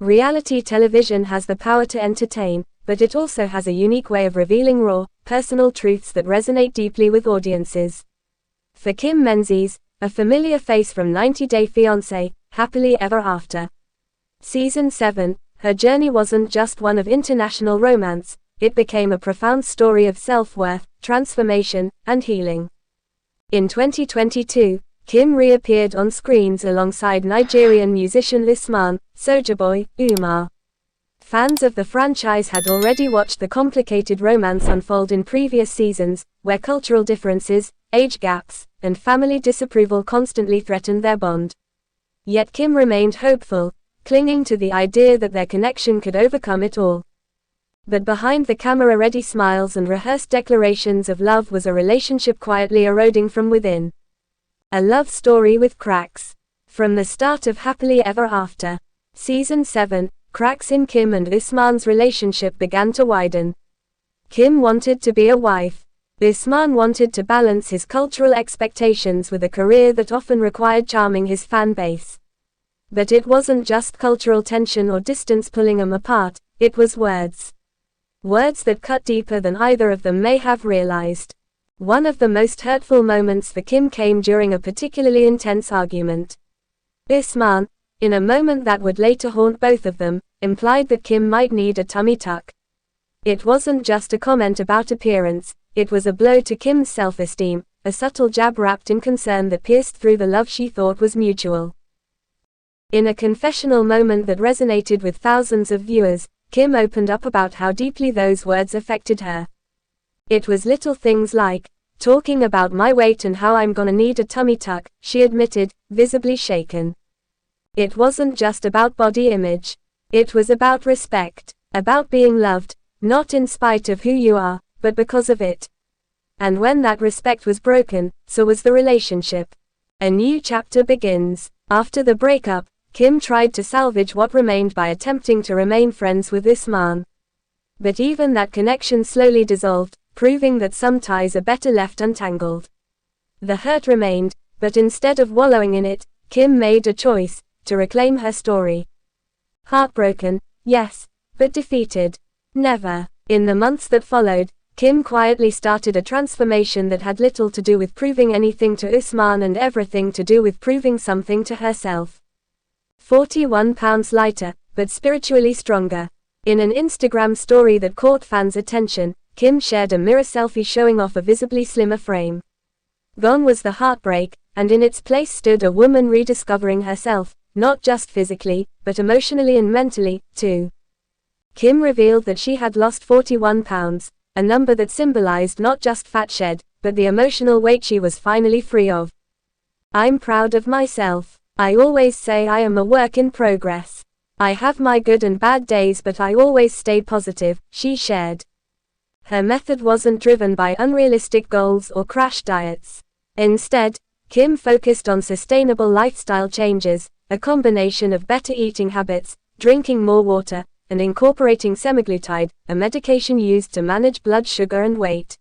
Reality television has the power to entertain, but it also has a unique way of revealing raw, personal truths that resonate deeply with audiences. For Kim Menzies, a familiar face from 90 Day Fiancé, Happily Ever After. Season 7, her journey wasn't just one of international romance, it became a profound story of self-worth, transformation, and healing. In 2022, Kim reappeared on screens alongside Nigerian musician Usman, Soulja Boy, Umar. Fans of the franchise had already watched the complicated romance unfold in previous seasons, where cultural differences, age gaps, and family disapproval constantly threatened their bond. Yet Kim remained hopeful, clinging to the idea that their connection could overcome it all. But behind the camera-ready smiles and rehearsed declarations of love was a relationship quietly eroding from within. A love story with cracks. From the start of Happily Ever After, Season 7, cracks in Kim and Usman's relationship began to widen. Kim wanted to be a wife. Usman wanted to balance his cultural expectations with a career that often required charming his fan base. But it wasn't just cultural tension or distance pulling them apart, it was words. Words that cut deeper than either of them may have realized. One of the most hurtful moments for Kim came during a particularly intense argument. Usman, in a moment that would later haunt both of them, implied that Kim might need a tummy tuck. It wasn't just a comment about appearance, it was a blow to Kim's self-esteem, a subtle jab wrapped in concern that pierced through the love she thought was mutual. In a confessional moment that resonated with thousands of viewers, Kim opened up about how deeply those words affected her. It was little things like, talking about my weight and how I'm gonna need a tummy tuck, she admitted, visibly shaken. It wasn't just about body image. It was about respect, about being loved, not in spite of who you are, but because of it. And when that respect was broken, so was the relationship. A new chapter begins. After the breakup, Kim tried to salvage what remained by attempting to remain friends with Usman. But even that connection slowly dissolved, proving that some ties are better left untangled. The hurt remained, but instead of wallowing in it, Kim made a choice, to reclaim her story. Heartbroken, yes, but defeated, never. In the months that followed, Kim quietly started a transformation that had little to do with proving anything to Usman and everything to do with proving something to herself. 41 pounds lighter, but spiritually stronger. In an Instagram story that caught fans' attention, Kim shared a mirror selfie showing off a visibly slimmer frame. Gone was the heartbreak, and in its place stood a woman rediscovering herself, not just physically, but emotionally and mentally, too. Kim revealed that she had lost 41 pounds, a number that symbolized not just fat shed, but the emotional weight she was finally free of. I'm proud of myself. I always say I am a work in progress. I have my good and bad days, but I always stay positive, she shared. Her method wasn't driven by unrealistic goals or crash diets. Instead, Kim focused on sustainable lifestyle changes, a combination of better eating habits, drinking more water, and incorporating semaglutide, a medication used to manage blood sugar and weight.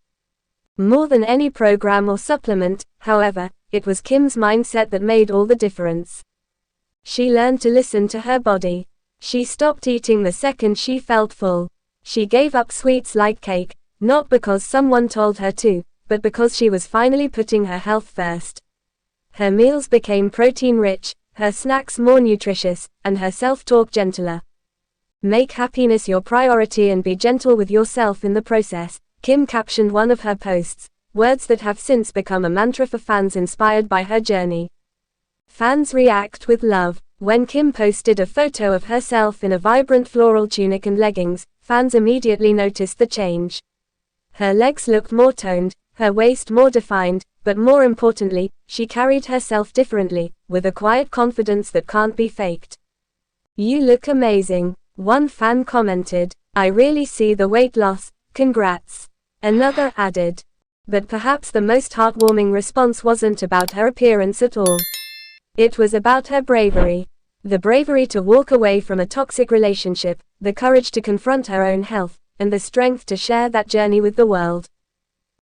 More than any program or supplement, however, it was Kim's mindset that made all the difference. She learned to listen to her body. She stopped eating the second she felt full. She gave up sweets like cake, not because someone told her to, but because she was finally putting her health first. Her meals became protein-rich, her snacks more nutritious, and her self-talk gentler. Make happiness your priority and be gentle with yourself in the process, Kim captioned one of her posts, words that have since become a mantra for fans inspired by her journey. Fans react with love. When Kim posted a photo of herself in a vibrant floral tunic and leggings, fans immediately noticed the change. Her legs looked more toned, her waist more defined, but more importantly, she carried herself differently, with a quiet confidence that can't be faked. You look amazing, one fan commented. I really see the weight loss, congrats. Another added. But perhaps the most heartwarming response wasn't about her appearance at all. It was about her bravery. The bravery to walk away from a toxic relationship, the courage to confront her own health, and the strength to share that journey with the world.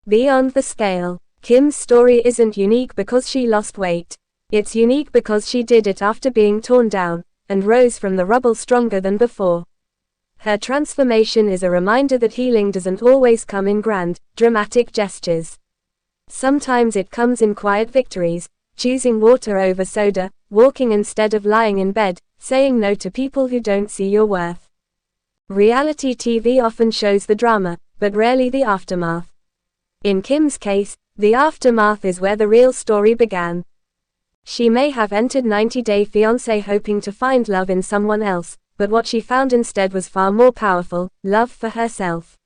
Beyond the scale, Kim's story isn't unique because she lost weight. It's unique because she did it after being torn down, and rose from the rubble stronger than before. Her transformation is a reminder that healing doesn't always come in grand, dramatic gestures. Sometimes it comes in quiet victories, choosing water over soda, walking instead of lying in bed, saying no to people who don't see your worth. Reality TV often shows the drama, but rarely the aftermath. In Kim's case, the aftermath is where the real story began. She may have entered 90 Day Fiancé hoping to find love in someone else, but what she found instead was far more powerful: love for herself.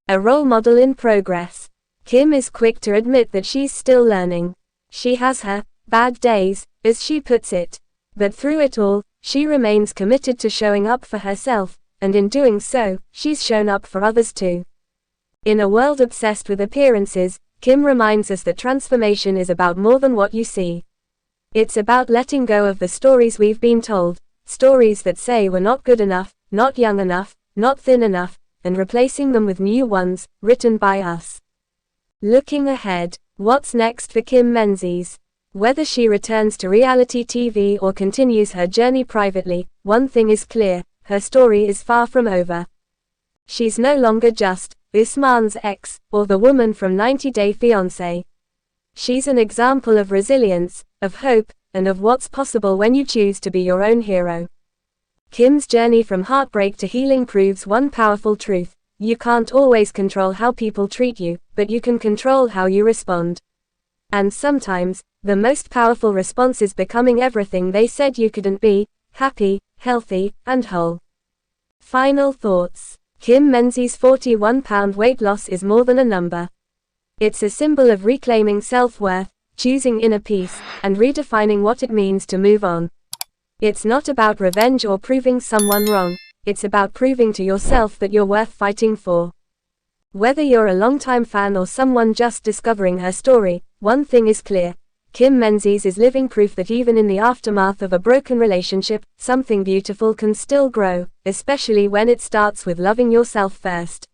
A role model in progress. Kim is quick to admit that she's still learning. She has her bad days, as she puts it. But through it all, she remains committed to showing up for herself, and in doing so, she's shown up for others too. In a world obsessed with appearances, Kim reminds us that transformation is about more than what you see. It's about letting go of the stories we've been told, stories that say we're not good enough, not young enough, not thin enough, and replacing them with new ones, written by us. Looking ahead, what's next for Kim Menzies? Whether she returns to reality TV or continues her journey privately, one thing is clear: her story is far from over. She's no longer just Usman's ex, or the woman from 90 Day Fiancé. She's an example of resilience, of hope, and of what's possible when you choose to be your own hero. Kim's journey from heartbreak to healing proves one powerful truth: you can't always control how people treat you, but you can control how you respond. And sometimes, the most powerful response is becoming everything they said you couldn't be: happy, healthy, and whole. Final thoughts. Kim Menzies' 41-pound weight loss is more than a number. It's a symbol of reclaiming self-worth, choosing inner peace, and redefining what it means to move on. It's not about revenge or proving someone wrong, it's about proving to yourself that you're worth fighting for. Whether you're a longtime fan or someone just discovering her story, one thing is clear: Kim Menzies is living proof that even in the aftermath of a broken relationship, something beautiful can still grow, especially when it starts with loving yourself first.